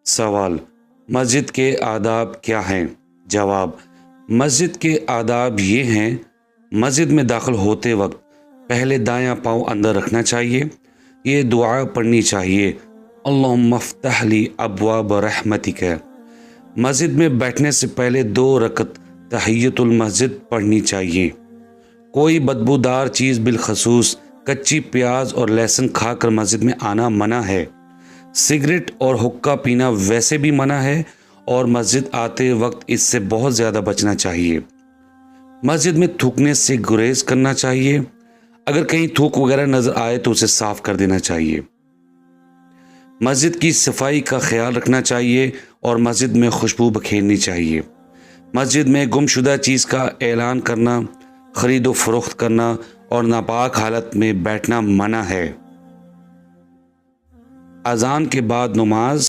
سوال: مسجد کے آداب کیا ہیں؟ جواب: مسجد کے آداب یہ ہیں، مسجد میں داخل ہوتے وقت پہلے دایاں پاؤں اندر رکھنا چاہیے، یہ دعا پڑھنی چاہیے، اللہم افتح لی ابواب رحمتک۔ مسجد میں بیٹھنے سے پہلے 2 رکعت تحیۃ المسجد پڑھنی چاہیے۔ کوئی بدبودار چیز بالخصوص کچی پیاز اور لہسن کھا کر مسجد میں آنا منع ہے۔ سگریٹ اور حقہ پینا ویسے بھی منع ہے اور مسجد آتے وقت اس سے بہت زیادہ بچنا چاہیے۔ مسجد میں تھوکنے سے گریز کرنا چاہیے، اگر کہیں تھوک وغیرہ نظر آئے تو اسے صاف کر دینا چاہیے۔ مسجد کی صفائی کا خیال رکھنا چاہیے اور مسجد میں خوشبو بکھیرنی چاہیے۔ مسجد میں گم شدہ چیز کا اعلان کرنا، خرید و فروخت کرنا اور ناپاک حالت میں بیٹھنا منع ہے۔ اذان کے بعد نماز